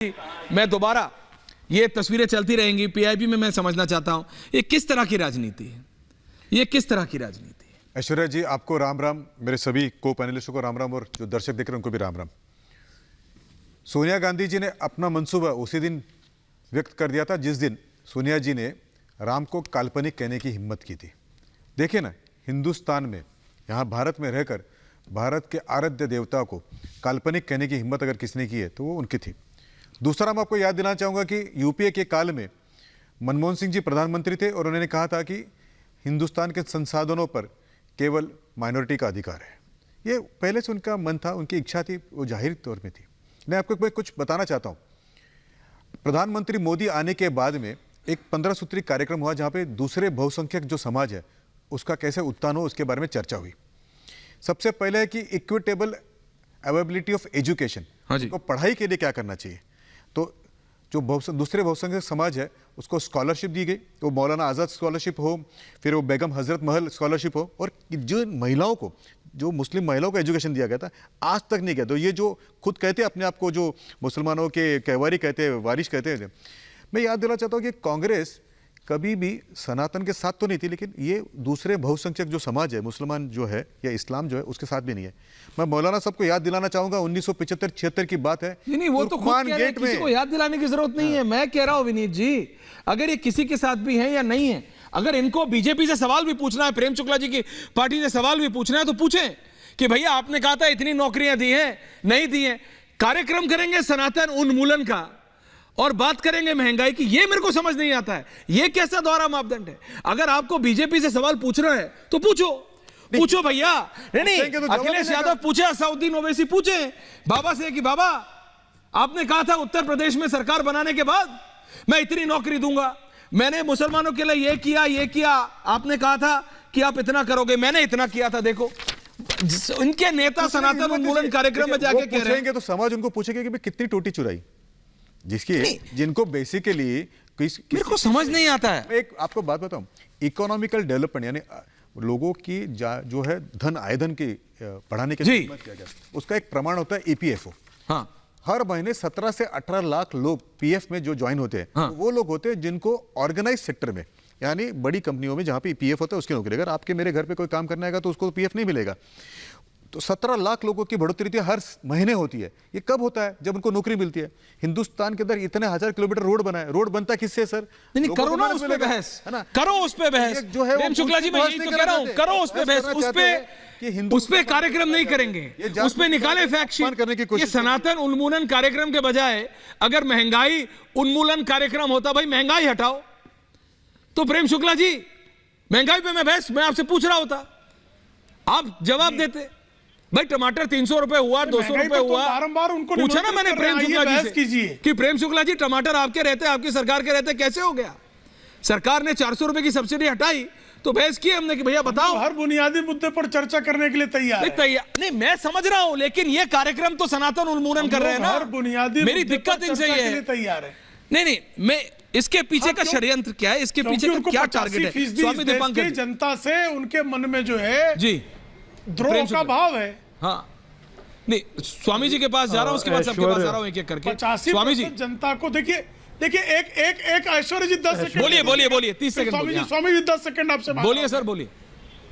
मैं दोबारा ये तस्वीरें चलती रहेंगी पीआईबी में। मैं समझना चाहता हूं ये किस तरह की राजनीति है, ये किस तरह की राजनीति है। ऐश्वर्या जी आपको राम राम, मेरे सभी को पैनलिस्टों को राम राम और जो दर्शक देख रहे हैं उनको भी राम राम। सोनिया गांधी जी ने अपना मंसूबा उसी दिन व्यक्त कर दिया था जिस दिन सोनिया जी ने राम को काल्पनिक कहने की हिम्मत की थी। देखिए ना, हिंदुस्तान में यहाँ भारत में रहकर भारत के आराध्य देवता को काल्पनिक कहने की हिम्मत अगर किसने की है तो वो उनकी थी। दूसरा मैं आपको याद दिलाना चाहूँगा कि यूपीए के काल में मनमोहन सिंह जी प्रधानमंत्री थे और उन्होंने कहा था कि हिंदुस्तान के संसाधनों पर केवल माइनॉरिटी का अधिकार है। ये पहले से उनका मन था, उनकी इच्छा थी, वो जाहिर तौर में थी। मैं आपको कुछ बताना चाहता हूँ। प्रधानमंत्री मोदी आने के बाद में एक 15 सूत्री कार्यक्रम हुआ जहाँ पे दूसरे बहुसंख्यक जो समाज है उसका कैसे उत्थान हो उसके बारे में चर्चा हुई। सबसे पहले है कि इक्विटेबल अवेलेबिलिटी ऑफ एजुकेशन, तो पढ़ाई के लिए क्या करना चाहिए। तो जो दूसरे बहुसंख्यक समाज है उसको स्कॉलरशिप दी गई, वो मौलाना आज़ाद स्कॉलरशिप हो, फिर वो बेगम हजरत महल स्कॉलरशिप हो, और जो महिलाओं को, जो मुस्लिम महिलाओं को एजुकेशन दिया गया था आज तक नहीं गया। तो ये जो खुद कहते हैं अपने आप को, जो मुसलमानों के कहवारी कहते हैं, वारिश कहते हैं, मैं याद दिलाना चाहता हूँ कि कांग्रेस कभी भी सनातन के साथ तो नहीं थी, लेकिन ये दूसरे बहुसंख्यक जो समाज है, मुसलमान जो है या इस्लाम जो है, उसके साथ भी नहीं है। मैं मौलाना साहब को याद दिलाना चाहूंगा 1975-76 की बात है। नहीं, वो तो खुद कह रहे हैं, किसी को याद दिलाने की जरूरत नहीं है। मैं कह रहा हूं विनीत जी, अगर ये किसी के साथ भी है या नहीं है, अगर इनको बीजेपी से सवाल भी पूछना है, प्रेम शुक्ला जी की पार्टी से सवाल भी पूछना है तो पूछें कि भैया आपने कहा था इतनी नौकरियां दी हैं, नहीं दी हैं। कार्यक्रम करेंगे सनातन उन्मूलन का और बात करेंगे महंगाई की। ये मेरे को समझ नहीं आता है, ये कैसा दोहरा मापदंड है। अगर आपको बीजेपी से सवाल पूछना है तो पूछो भैया। नहीं, अखिलेश यादव पूछे, असदुद्दीन ओवैसी पूछे बाबा से कि बाबा आपने कहा था उत्तर प्रदेश में सरकार बनाने के बाद मैं इतनी नौकरी दूंगा, मैंने मुसलमानों के लिए ये किया, आपने कहा था कि आप इतना करोगे, मैंने इतना किया था। देखो उनके नेता सनातन उन्मूलन कार्यक्रम में जाके कह रहे हैं, तो समाज उनको पूछेगा कि कितनी टोटी चुराई, जिनको बेसिकली मेरे को समझ नहीं आता है। एक आपको बात बताऊं, इकोनॉमिकल डेवलपमेंट यानी लोगों की जो है धन आयधन की बढ़ाने के लिए किया गया, उसका एक प्रमाण होता है ईपीएफओ। हाँ, हर महीने 17 से 18 लाख लोग पीएफ में जो ज्वाइन होते हैं, हाँ, वो लोग होते हैं जिनको ऑर्गेनाइज सेक्टर में यानी बड़ी कंपनियों में जहां पे पीएफ होता है उसकी नौकरी। अगर आपके मेरे घर पे कोई काम करने आएगा तो उसको पीएफ नहीं मिलेगा। तो 17 लाख लोगों की बढ़ोतरी हर महीने होती है। ये कब होता है? जब उनको नौकरी मिलती है। हिंदुस्तान के अंदर इतने 1000 किलोमीटर रोड बना है, रोड बनता किससे सर? नहीं, करो ना उस पे बहस, है ना, करो उस पे बहस जो है। प्रेम शुक्ला जी मैं यही तो कह रहा हूं, करो उस पे बहस, उस पे कार्यक्रम नहीं करेंगे, उस पे निकाले फैक्ट शीट। ये सनातन उन्मूलन कार्यक्रम के बजाय अगर महंगाई उन्मूलन कार्यक्रम होता, भाई महंगाई हटाओ, तो प्रेम शुक्ला जी महंगाई पे मैं आपसे पूछ रहा होता, आप जवाब देते। भाई टमाटर 300 रुपए हुआ, 200 रुपए हुआ, बारंबार उनको पूछा ना मैंने प्रेम शुक्ला जी से कि प्रेम शुक्ला जी टमाटर आपके रहते, आपकी सरकार के रहते कैसे हो गया? सरकार ने 400 रुपए की सब्सिडी हटाई तो बहस की हमने कि भैया बताओ। हर बुनियादी मुद्दे पर चर्चा करने के लिए तैयार नहीं, मैं समझ रहा हूं, लेकिन ये कार्यक्रम तो सनातन उन्मूलन कर रहे हैं ना। हर बुनियादी मेरी दिक्कत इनसे ये है, तैयार है। नहीं, मैं इसके पीछे का षड्यंत्र क्या है, इसके पीछे का क्या टारगेट है? स्वामी दीपांकर जनता से उनके मन में जो है जी द्रोह का भाव है। हाँ, नहीं, स्वामी जी के पास जा रहा हूं, उसके बाद सबके पास आ रहा हूं एक एक करके। स्वामी जी जनता को देखिए एक ऐश्वर्या जी 10 सेकंड बोलिए 30 सेकंड। स्वामी जी 10 सेकंड आपसे बोलिए सर, बोलिए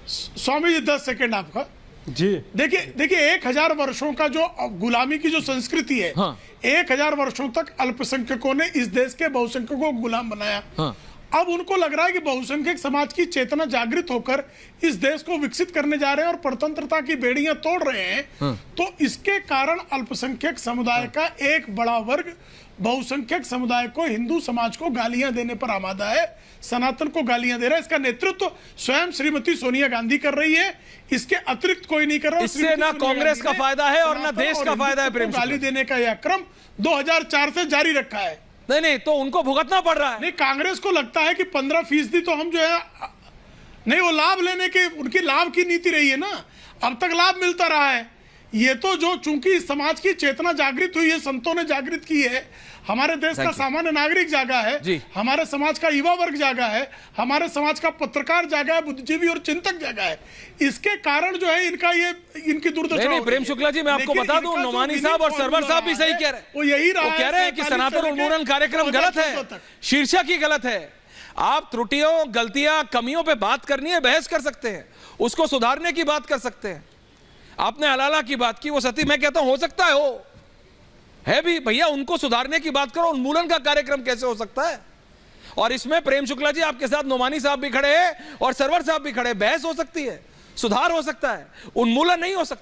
स्वामी जी 10 सेकंड आपका जी। देखिए 1000 वर्षों का जो गुलामी की जो संस्कृति है, हाँ, 1000 वर्षों तक अल्पसंख्यकों ने इस देश के बहुसंख्यकों को गुलाम बनाया। हाँ, अब उनको लग रहा है कि बहुसंख्यक समाज की चेतना जागृत होकर इस देश को विकसित करने जा रहे हैं और परतंत्रता की बेड़ियां तोड़ रहे हैं। हाँ, तो इसके कारण अल्पसंख्यक समुदाय का एक बड़ा वर्ग बहुसंख्यक समुदाय को, हिंदू समाज को गालियां देने पर आमादा है, सनातन को गालियां दे रहा है। इसका नेतृत्व स्वयं श्रीमती सोनिया गांधी कर रही है, इसके अतिरिक्त कोई नहीं कर रहा। इससे ना कांग्रेस का फायदा है और ना देश का फायदा है। प्रेम गाली देने का यह क्रम 2004 से जारी रखा है। नहीं, तो उनको भुगतना पड़ रहा है। नहीं, कांग्रेस को लगता है कि 15% तो हम जो है नहीं, वो लाभ लेने के, उनकी लाभ की नीति रही है ना, अब तक लाभ मिलता रहा है। ये तो जो चूंकि इस समाज की चेतना जागृत हुई है, संतों ने जागृत की है, हमारे देश का सामान्य नागरिक जागा है, हमारे समाज का युवा वर्ग जागा है, हमारे समाज का पत्रकार जागा है, बुद्धिजीवी और चिंतक जागा है। इसके कारण जो है इनकी दुर्दशा। नहीं, प्रेम शुक्ला जी, मैं आपको बता दूं, नोमानी साहब और सरवर साहब भी सही कह रहे हैं। वो यही रहा, वो कह रहे हैं कि सनातन उन्मूलन कार्यक्रम गलत है, शीर्षक ही गलत है। आप त्रुटियों, गलतियां, कमियों पे बात करनी है, बहस कर सकते हैं, उसको सुधारने की बात कर सकते हैं। आपने हलाला की बात की, वो सती, मैं कहता हूं हो सकता है भी भैया, उनको सुधारने की बात करो। उन्मूलन का कार्यक्रम कैसे हो सकता है? और इसमें प्रेम शुक्ला जी आपके साथ नोमानी साहब भी खड़े हैं और सरवर साहब भी खड़े हैं। बहस हो सकती है, सुधार हो सकता है, उन्मूलन नहीं हो सकता।